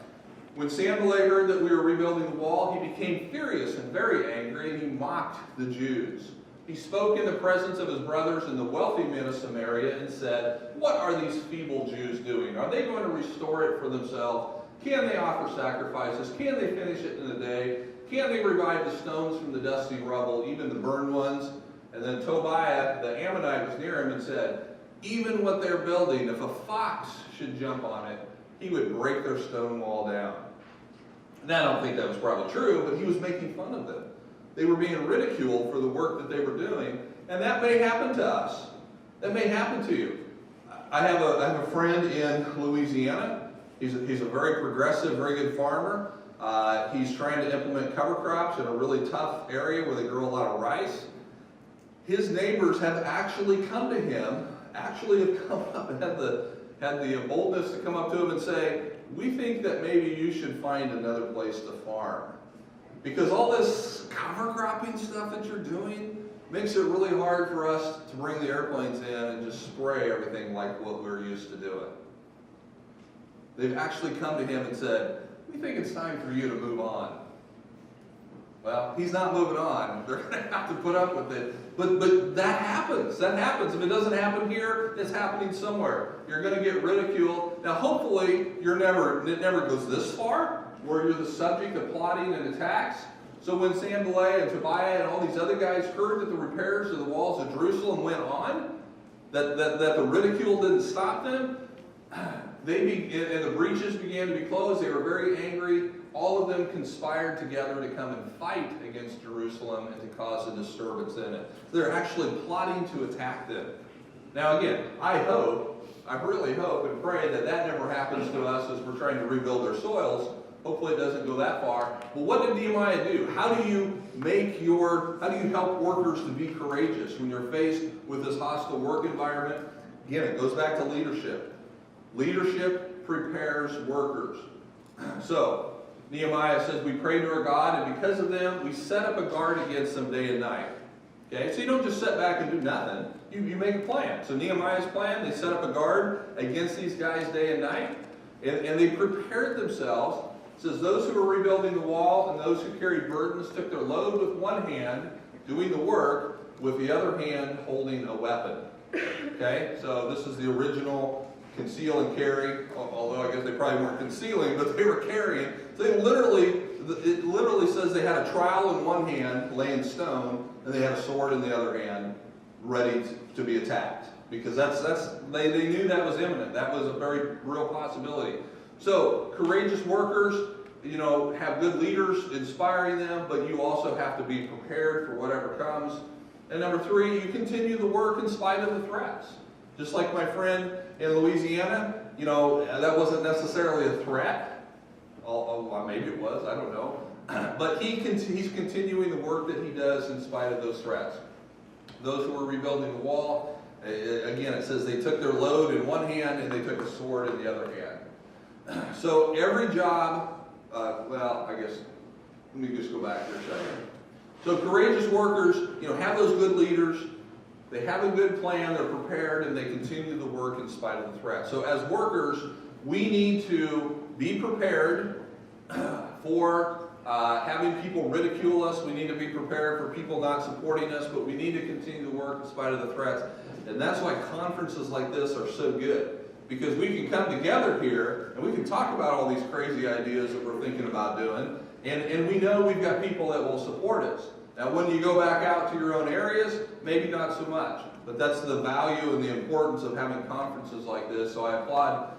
When Sanballat heard that we were rebuilding the wall, he became furious and very angry, and he mocked the Jews. He spoke in the presence of his brothers and the wealthy men of Samaria and said, "What are these feeble Jews doing? Are they going to restore it for themselves? Can they offer sacrifices? Can they finish it in a day? Can they revive the stones from the dusty rubble, even the burned ones?" And then Tobiah, the Ammonite, was near him and said, "Even what they're building, if a fox should jump on it, he would break their stone wall down." And I don't think that was probably true, but he was making fun of them. They were being ridiculed for the work that they were doing, and that may happen to us. That may happen to you. I have a friend in Louisiana. He's a very progressive, very good farmer. He's trying to implement cover crops in a really tough area where they grow a lot of rice. His neighbors have actually come to him, have come up and had the boldness to come up to him and say, "We think that maybe you should find another place to farm. Because all this cover cropping stuff that you're doing makes it really hard for us to bring the airplanes in and just spray everything like what we're used to doing." They've actually come to him and said, "We think it's time for you to move on." Well, he's not moving on. They're going to have to put up with it. But that happens. That happens. If it doesn't happen here, it's happening somewhere. You're going to get ridiculed. Now, hopefully, it never goes this far, where you're the subject of plotting and attacks. So when Sanballat and Tobiah and all these other guys heard that the repairs of the walls of Jerusalem went on, that the ridicule didn't stop them, and the breaches began to be closed, they were very angry. All of them conspired together to come and fight against Jerusalem and to cause a disturbance in it. They're actually plotting to attack them. Now again, I really hope and pray that never happens to us as we're trying to rebuild our soils. hopefully it doesn't go that far. But what did Nehemiah do? How do you help workers to be courageous when you're faced with this hostile work environment? Again, it goes back to leadership. Leadership prepares workers. So, Nehemiah says, we pray to our God, and because of them, we set up a guard against them day and night. Okay, so you don't just sit back and do nothing. You make a plan. So Nehemiah's plan, they set up a guard against these guys day and night, and they prepared themselves. It says, those who were rebuilding the wall and those who carried burdens took their load with one hand, doing the work, with the other hand holding a weapon. Okay, so this is the original conceal and carry, although I guess they probably weren't concealing, but they were carrying. So it literally says they had a trowel in one hand, laying stone, and they had a sword in the other hand, ready to be attacked. Because they knew that was imminent. That was a very real possibility. So courageous workers, have good leaders inspiring them, but you also have to be prepared for whatever comes. And number 3, you continue the work in spite of the threats. Just like my friend in Louisiana, that wasn't necessarily a threat. Well, maybe it was, I don't know. But he's continuing the work that he does in spite of those threats. Those who were rebuilding the wall, again, it says they took their load in one hand and they took a sword in the other hand. So every job, I guess, let me just go back here a second. So courageous workers, have those good leaders. They have a good plan, they're prepared, and they continue the work in spite of the threat. So as workers, we need to be prepared for having people ridicule us. We need to be prepared for people not supporting us, but we need to continue to work in spite of the threats. And that's why conferences like this are so good. Because we can come together here, and we can talk about all these crazy ideas that we're thinking about doing, and we know we've got people that will support us. Now, when you go back out to your own areas, maybe not so much. But that's the value and the importance of having conferences like this. So I applaud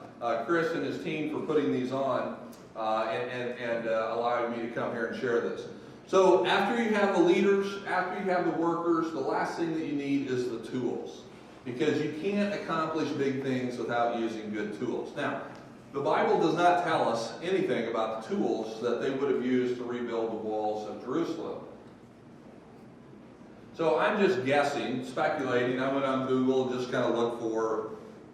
Chris and his team for putting these on and allowing me to come here and share this. So after you have the leaders, after you have the workers, the last thing that you need is the tools. Because you can't accomplish big things without using good tools. Now, the Bible does not tell us anything about the tools that they would have used to rebuild the walls of Jerusalem. So I'm just guessing, speculating. I went on Google and just kind of looked for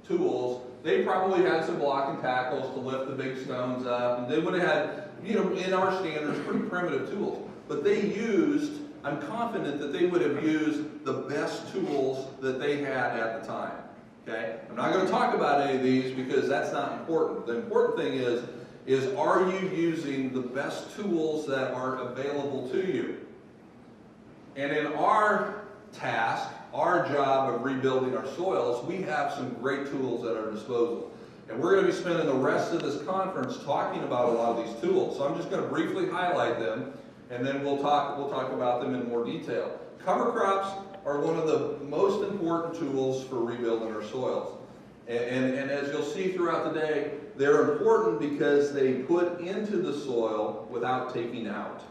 tools. They probably had some blocking tackles to lift the big stones up. And they would have had, in our standards, pretty primitive tools. But they used, I'm confident that they would have used the best tools that they had at the time. Okay? I'm not going to talk about any of these because that's not important. The important thing is are you using the best tools that are available to you? And in our task, our job of rebuilding our soils, we have some great tools at our disposal. And we're going to be spending the rest of this conference talking about a lot of these tools. So I'm just going to briefly highlight them, and then we'll talk about them in more detail. Cover crops are one of the most important tools for rebuilding our soils. And as you'll see throughout the day, they're important because they put into the soil without taking out.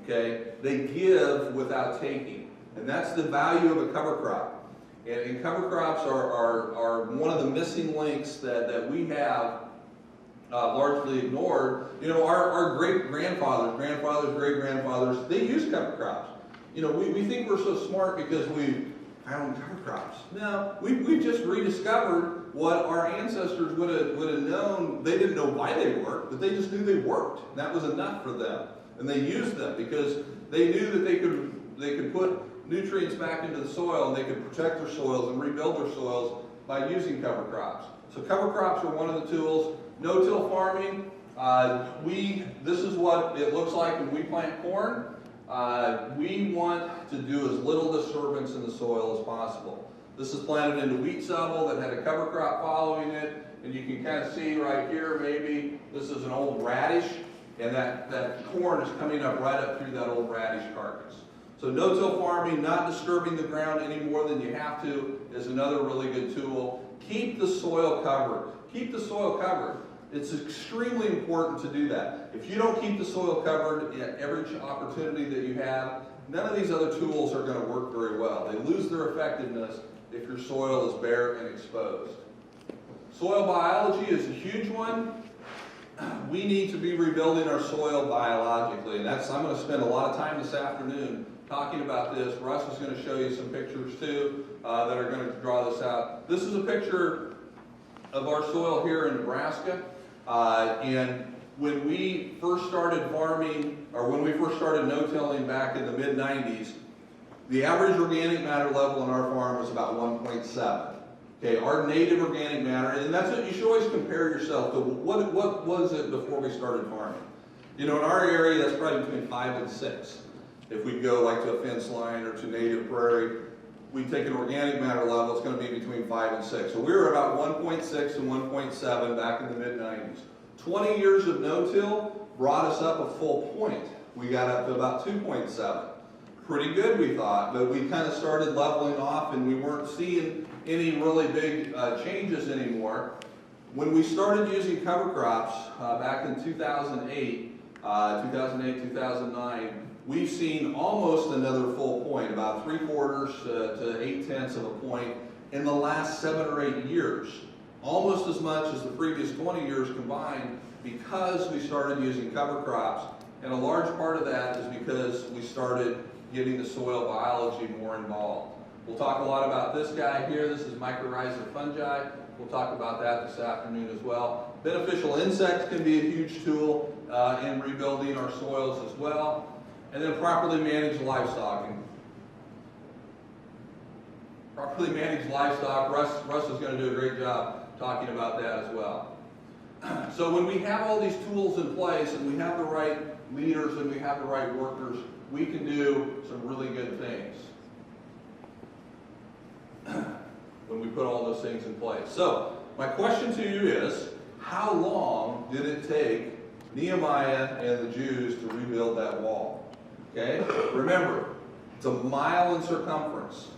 Okay? They give without taking. And that's the value of a cover crop. And cover crops are one of the missing links that we have largely ignored. Our great-grandfathers, great-grandfathers, they used cover crops. We think we're so smart because we found cover crops. No, we've just rediscovered what our ancestors would have known. They didn't know why they worked, but they just knew they worked. And that was enough for them. And they used them because they knew that they could put nutrients back into the soil, and they could protect their soils and rebuild their soils by using cover crops. So cover crops are one of the tools. No-till farming, this is what it looks like when we plant corn. We want to do as little disturbance in the soil as possible. This is planted into wheat stubble that had a cover crop following it, and you can kind of see right here, maybe this is an old radish, and that corn is coming up right up through that old radish carcass. So no-till farming, not disturbing the ground any more than you have to, is another really good tool. Keep the soil covered. Keep the soil covered. It's extremely important to do that. If you don't keep the soil covered at every opportunity that you have, none of these other tools are going to work very well. They lose their effectiveness if your soil is bare and exposed. Soil biology is a huge one. we need to be rebuilding our soil biologically, and I'm going to spend a lot of time this afternoon talking about this. Russ is going to show you some pictures too that are going to draw this out. This is a picture of our soil here in Nebraska, and when we first started farming, or when we first started no-tilling back in the mid-90s, the average organic matter level on our farm was about 1.7. Okay, our native organic matter, and that's what you should always compare yourself to. What was it before we started farming? You know, in our area, that's probably between 5 and 6. If we go like to a fence line or to native prairie, we take an organic matter level, it's going to be between 5 and 6. So we were about 1.6 and 1.7 back in the mid-90s. 20 years of no-till brought us up a full point. We got up to about 2.7. Pretty good, we thought, but we kind of started leveling off and we weren't seeing any really big changes anymore. When we started using cover crops back in 2008, 2009, we've seen almost another full point, about 3/4 to 8/10 of a point in the last 7 or 8 years. Almost as much as the previous 20 years combined, because we started using cover crops, and a large part of that is because we started getting the soil biology more involved. We'll talk a lot about this guy here. This is mycorrhizal fungi. We'll talk about that this afternoon as well. Beneficial insects can be a huge tool in rebuilding our soils as well. And then properly managed livestock. Properly managed livestock, Russ is going to do a great job talking about that as well. So when we have all these tools in place and we have the right leaders and we have the right workers, we can do some really good things when we put all those things in place. So my question to you is, how long did it take Nehemiah and the Jews to rebuild that wall? Okay, remember, it's a mile in circumference,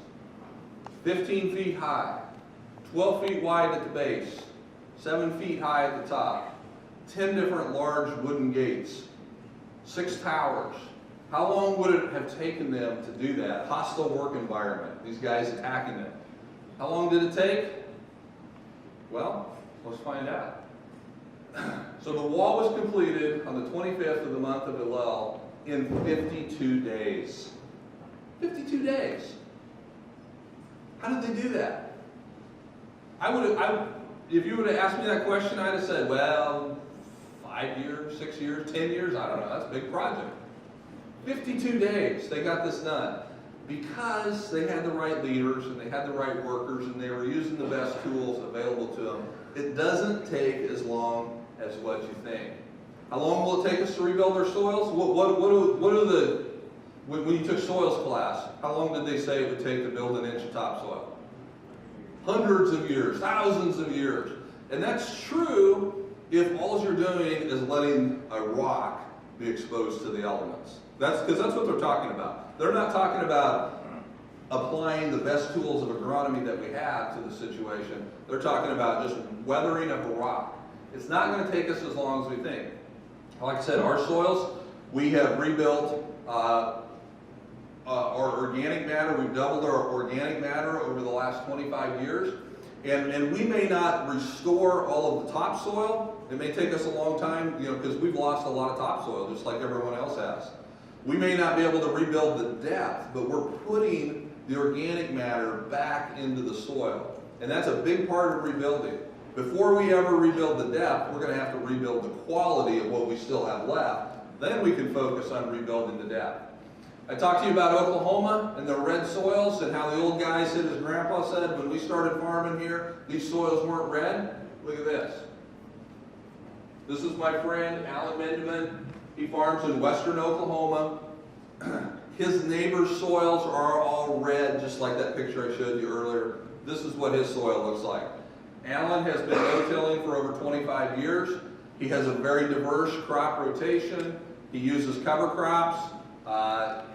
15 feet high, 12 feet wide at the base, 7 feet high at the top, 10 different large wooden gates, 6 towers. How long would it have taken them to do that? Hostile work environment, these guys attacking them. How long did it take? Well, let's find out. So the wall was completed on the 25th of the month of Elul in 52 days. 52 days. How did they do that? If you would have asked me that question, I'd have said, well, 5 years, 6 years, 10 years, I don't know, that's a big project. 52 days they got this done because they had the right leaders and they had the right workers and they were using the best tools available to them. It doesn't take as long as what you think. How long will it take us to rebuild our soils? When you took soils class, how long did they say it would take to build an inch of topsoil? Hundreds of years, thousands of years. And that's true if all you're doing is letting a rock be exposed to the elements. Because that's what they're talking about. They're not talking about applying the best tools of agronomy that we have to the situation. They're talking about just weathering of a rock. It's not going to take us as long as we think. Like I said, our soils, we have rebuilt our organic matter. We've doubled our organic matter over the last 25 years. And we may not restore all of the topsoil. It may take us a long time, because we've lost a lot of topsoil, just like everyone else has. We may not be able to rebuild the depth, but we're putting the organic matter back into the soil. And that's a big part of rebuilding. Before we ever rebuild the depth, we're going to have to rebuild the quality of what we still have left. Then we can focus on rebuilding the depth. I talked to you about Oklahoma and their red soils and how the old guy said, his grandpa said, when we started farming here, these soils weren't red. Look at this. This is my friend, Alan Mendeman. He farms in western Oklahoma. His neighbor's soils are all red, just like that picture I showed you earlier. This is what his soil looks like. Alan has been no-tilling for over 25 years. He has a very diverse crop rotation. He uses cover crops.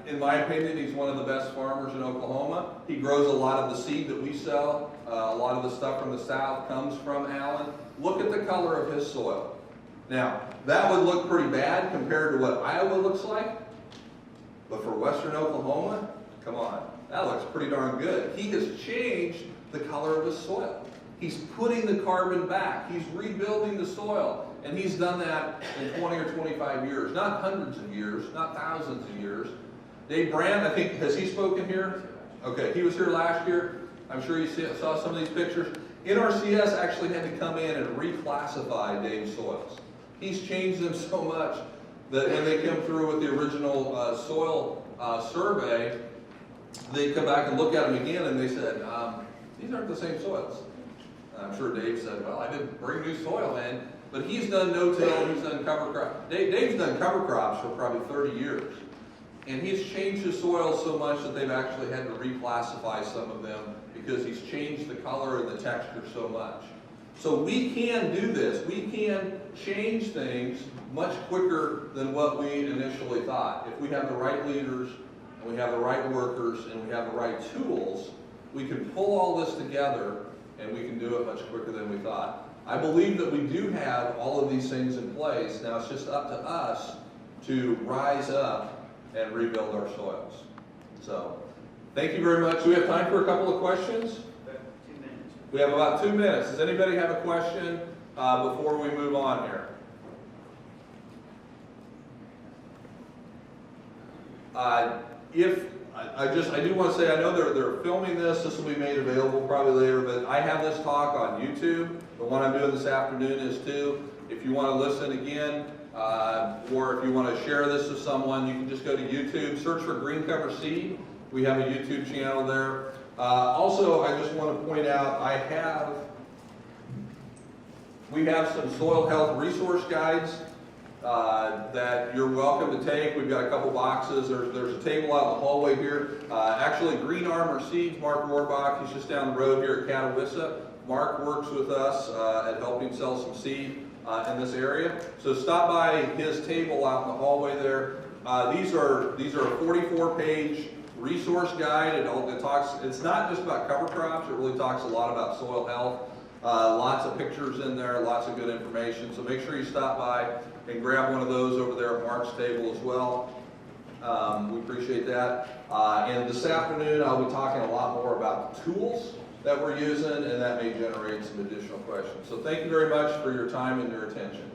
In my opinion, he's one of the best farmers in Oklahoma. He grows a lot of the seed that we sell. A lot of the stuff from the south comes from Alan. Look at the color of his soil. Now, that would look pretty bad compared to what Iowa looks like. But for western Oklahoma, come on, that looks pretty darn good. He has changed the color of his soil. He's putting the carbon back. He's rebuilding the soil. And he's done that in 20 or 25 years. Not hundreds of years, not thousands of years. Dave Brand, I think, has he spoken here? Okay, he was here last year. I'm sure you saw some of these pictures. NRCS actually had to come in and reclassify Dave's soils. He's changed them so much that when they come through with the original soil survey, they come back and look at them again and they said, these aren't the same soils. I'm sure Dave said, well, I didn't bring new soil in, but he's done no-till, he's done cover crops. Dave's done cover crops for probably 30 years. And he's changed his soil so much that they've actually had to reclassify some of them because he's changed the color and the texture so much. So we can do this. We can change things much quicker than what we initially thought. If we have the right leaders, and we have the right workers, and we have the right tools, we can pull all this together and we can do it much quicker than we thought. I believe that we do have all of these things in place. Now it's just up to us to rise up and rebuild our soils. So, thank you very much. Do we have time for a couple of questions? 2 minutes. We have about 2 minutes. Does anybody have a question before we move on here? I do want to say, I know they're filming this. This will be made available probably later, but I have this talk on YouTube. The one I'm doing this afternoon is too. If you want to listen again, or if you want to share this with someone, you can just go to YouTube, search for Green Cover Seed. We have a YouTube channel there. Also, I just want to point out, we have some soil health resource guides that you're welcome to take. We've got a couple boxes. There's a table out in the hallway here. Actually, Green Armor Seeds, Mark Rohrbach, he's just down the road here at Catawissa. Mark works with us at helping sell some seed in this area. So stop by his table out in the hallway there. These are a 44-page resource guide. It's not just about cover crops. It really talks a lot about soil health. Lots of pictures in there, lots of good information. So make sure you stop by and grab one of those over there at Mark's table as well. We appreciate that. And this afternoon I'll be talking a lot more about the tools that we're using, and that may generate some additional questions. So thank you very much for your time and your attention.